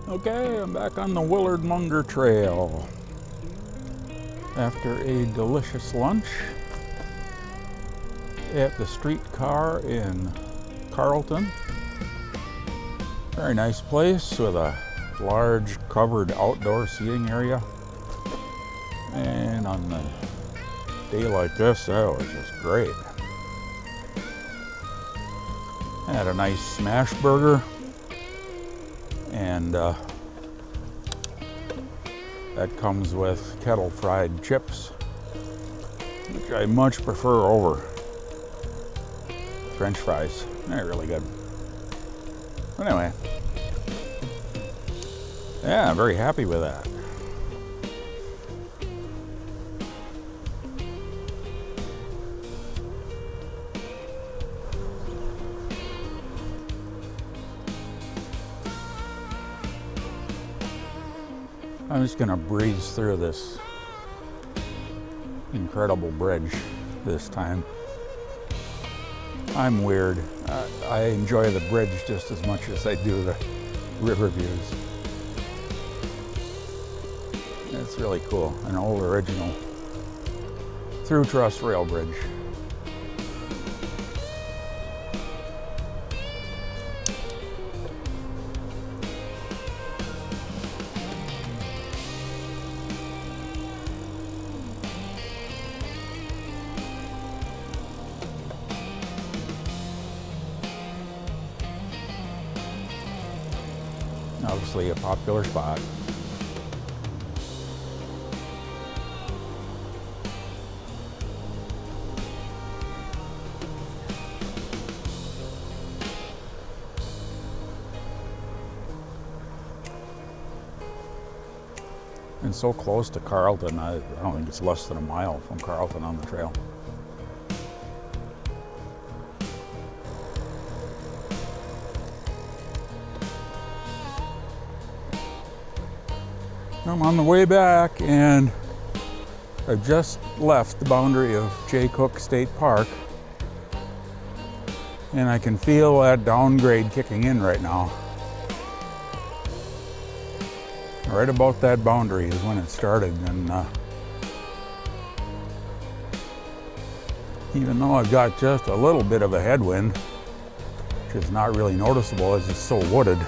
Okay, I'm back on the Willard Munger Trail after a delicious lunch at the streetcar in Carlton. Very nice place with a large covered outdoor seating area. And on a day like this, that was just great. I had a nice smash burger, and that comes with kettle fried chips, which I much prefer over French fries. They're really good. But anyway, yeah, I'm very happy with that. I'm just gonna breeze through this incredible bridge this time. I'm weird. I enjoy the bridge just as much as I do the river views. It's really cool. An old original through truss rail bridge. Obviously a popular spot. And so close to Carlton, I don't think it's less than a mile from Carlton on the trail. I'm on the way back, and I've just left the boundary of Jay Cooke State Park, and I can feel that downgrade kicking in right now. Right about that boundary is when it started, and even though I've got just a little bit of a headwind, which is not really noticeable as it's so wooded,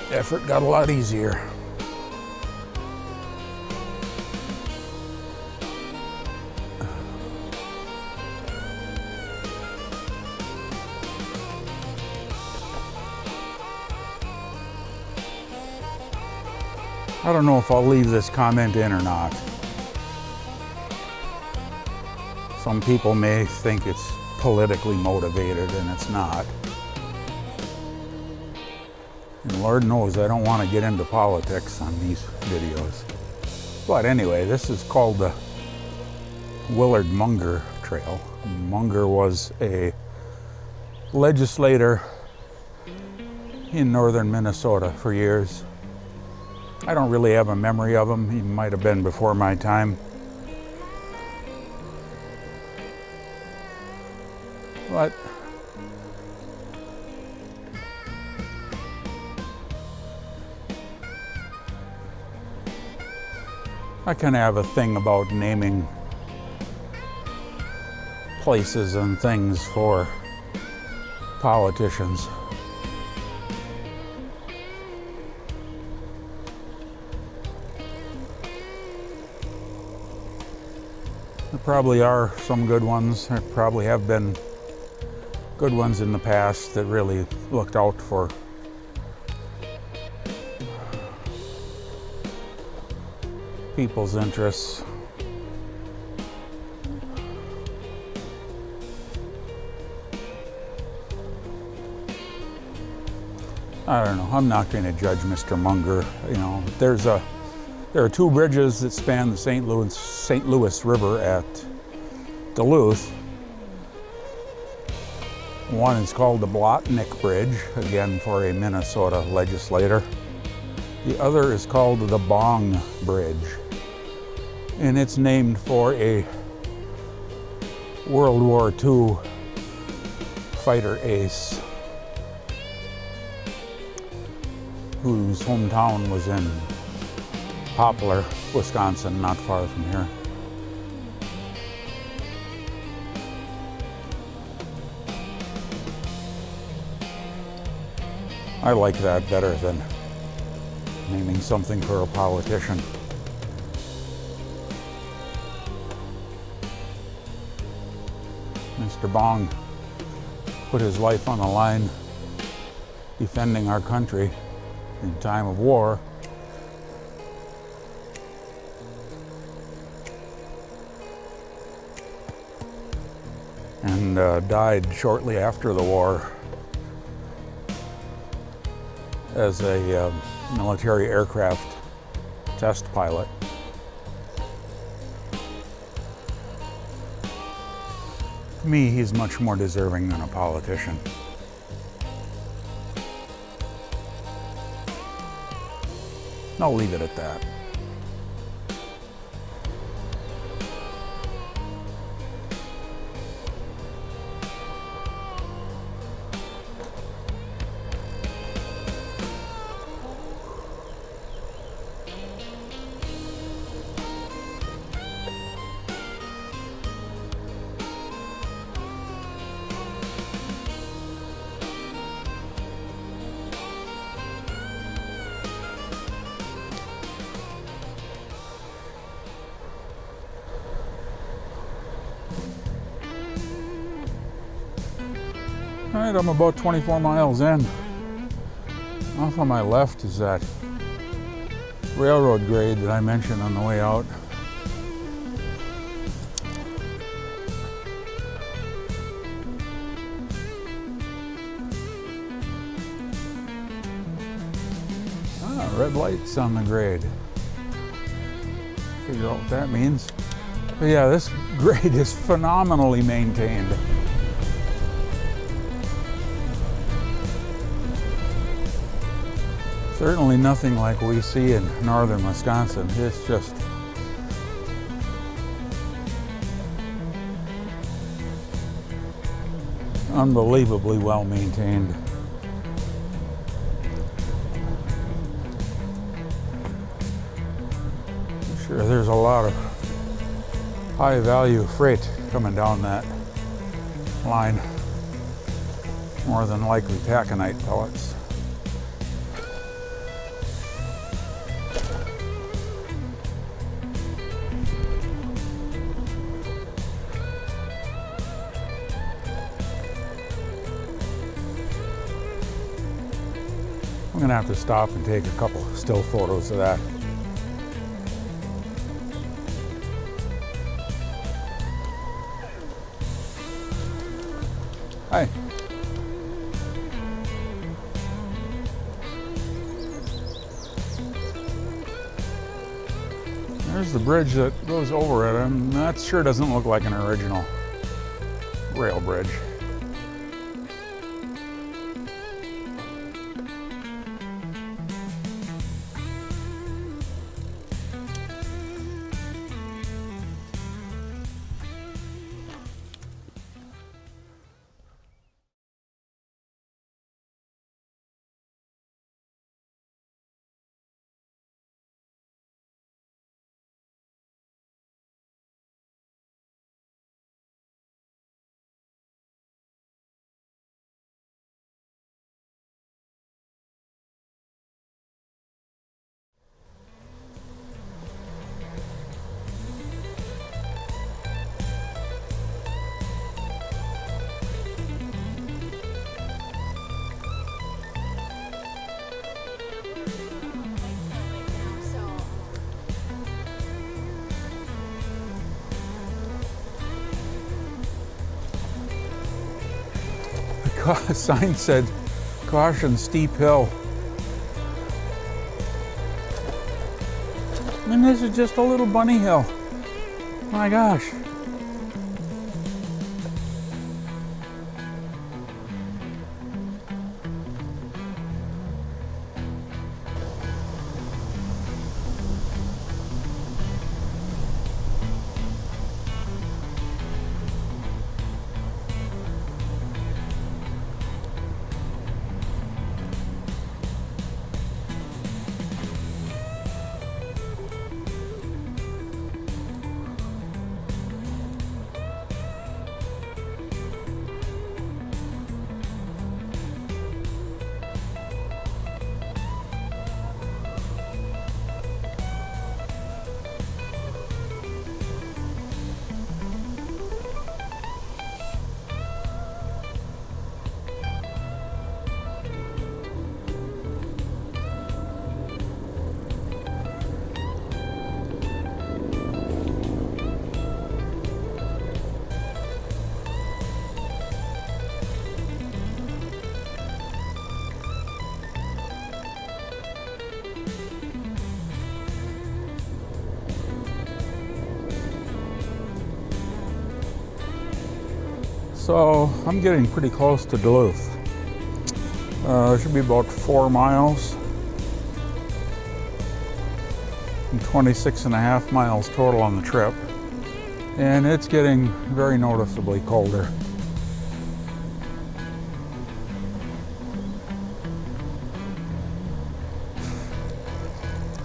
effort got a lot easier. I don't know if I'll leave this comment in or not. Some people may think it's politically motivated, and it's not. And Lord knows I don't want to get into politics on these videos. But anyway, this is called the Willard Munger Trail. Munger was a legislator in northern Minnesota for years. I don't really have a memory of him. He might have been before my time. But I kind of have a thing about naming places and things for politicians. There probably are some good ones. There probably have been good ones in the past that really looked out for people's interests. I don't know. I'm not going to judge Mr. Munger. You know, there are two bridges that span the St. Louis River at Duluth. One is called the Blotnick Bridge, again for a Minnesota legislator. The other is called the Bong Bridge, and it's named for a World War II fighter ace whose hometown was in Poplar, Wisconsin, not far from here. I like that better than naming something for a politician. Mr. Bong put his life on the line defending our country in time of war. And died shortly after the war as a military aircraft test pilot. To me, he's much more deserving than a politician. I'll leave it at that. All right, I'm about 24 miles in. Off on my left is that railroad grade that I mentioned on the way out. Red lights on the grade. Figure out what that means. But yeah, this grade is phenomenally maintained. Certainly nothing like we see in northern Wisconsin. It's just unbelievably well maintained. I'm sure there's a lot of high value freight coming down that line. More than likely taconite pellets. I'm gonna have to stop and take a couple still photos of that. Hi. There's the bridge that goes over it, and that sure doesn't look like an original rail bridge. The sign said, "Caution, steep hill." And this is just a little bunny hill. My gosh. So I'm getting pretty close to Duluth. It should be about 4 miles and 26.5 miles total on the trip. And it's getting very noticeably colder.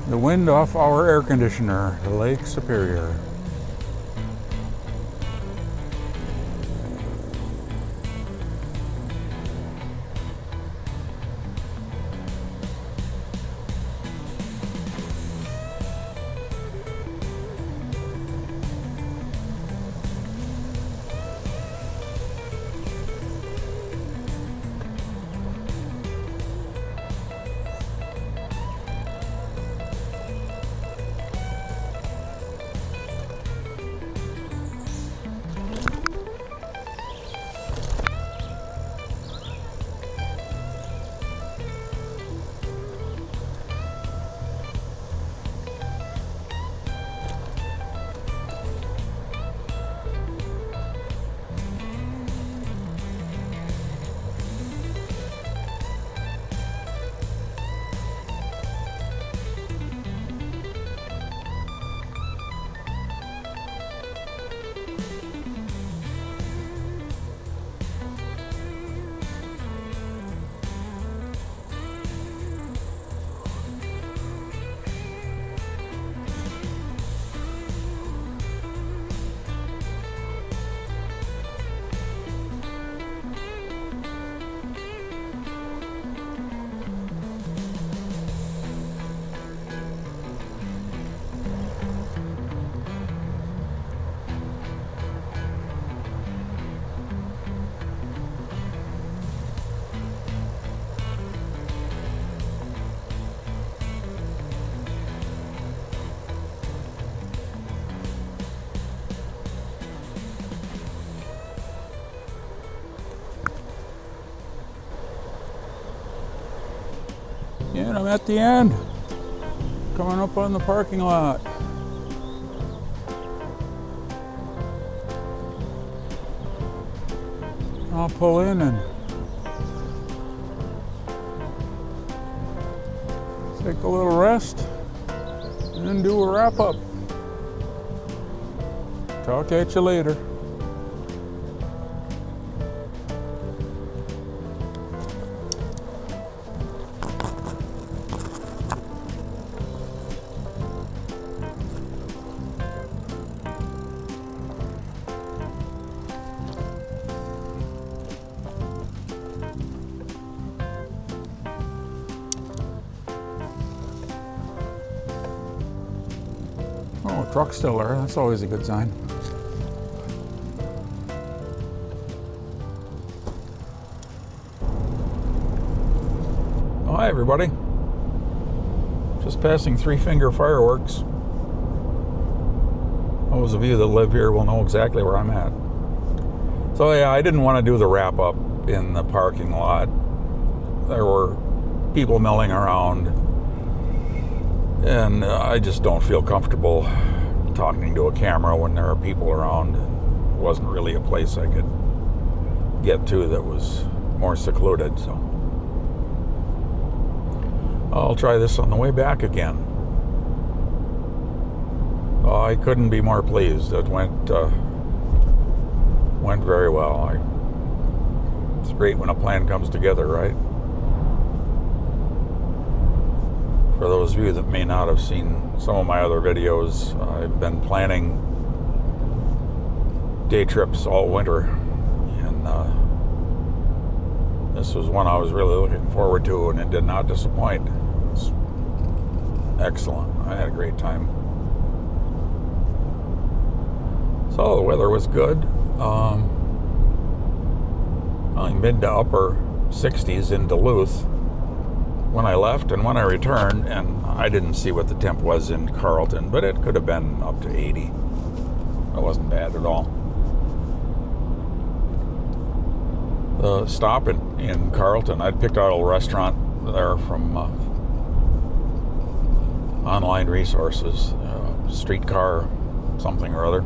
The wind off our air conditioner, the Lake Superior. And I'm at the end, coming up on the parking lot. I'll pull in and take a little rest and then do a wrap up. Talk at you later. Oh, truck's still there. That's always a good sign. Oh, hi, everybody. Just passing Three Finger Fireworks. Those of you that live here will know exactly where I'm at. So, yeah, I didn't want to do the wrap up in the parking lot. There were people milling around. And I just don't feel comfortable talking to a camera when there are people around. It wasn't really a place I could get to that was more secluded, so I'll try this on the way back again. I couldn't be more pleased. It went very well. It's great when a plan comes together, right? For those of you that may not have seen some of my other videos, I've been planning day trips all winter, and this was one I was really looking forward to, and it did not disappoint. It was excellent. I had a great time. So the weather was good. Mid to upper 60s in Duluth when I left and when I returned, and I didn't see what the temp was in Carlton, but it could have been up to 80. It wasn't bad at all. The stop in Carlton, I'd picked out a restaurant there from online resources, streetcar something or other.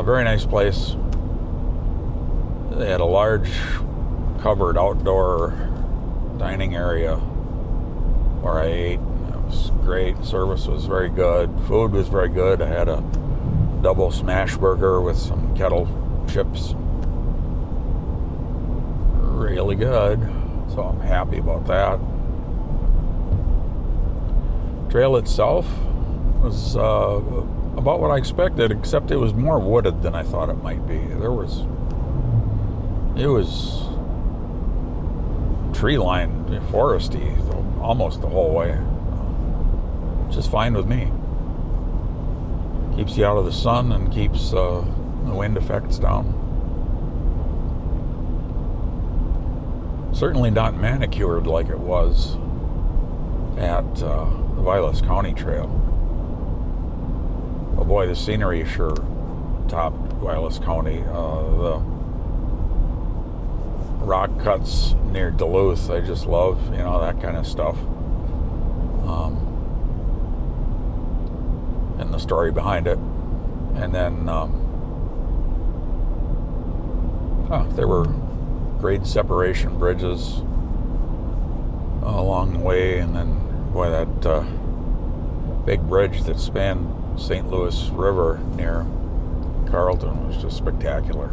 Very nice place. They had a large covered outdoor dining area where I ate. It was great. Service was very good. Food was very good. I had a double smash burger with some kettle chips. Really good. So I'm happy about that. Trail itself was about what I expected, except it was more wooded than I thought it might be. It was tree-lined, foresty almost the whole way. Just fine with me. Keeps you out of the sun and keeps the wind effects down. Certainly not manicured like it was at the Vilas County Trail. Oh boy, the scenery sure topped Vilas County. The rock cuts near Duluth, I just love, that kind of stuff. And the story behind it. And then there were grade separation bridges along the way, and then boy, that big bridge that spanned St. Louis River near Carlton was just spectacular.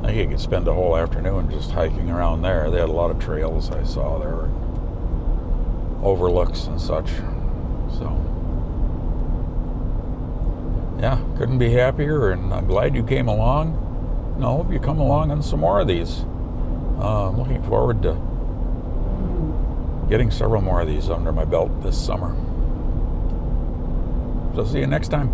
I think you could spend a whole afternoon just hiking around there. They had a lot of trails I saw there, overlooks and such. So yeah, couldn't be happier, and I'm glad you came along. I hope you come along on some more of these. I'm looking forward to getting several more of these under my belt this summer. So see you next time.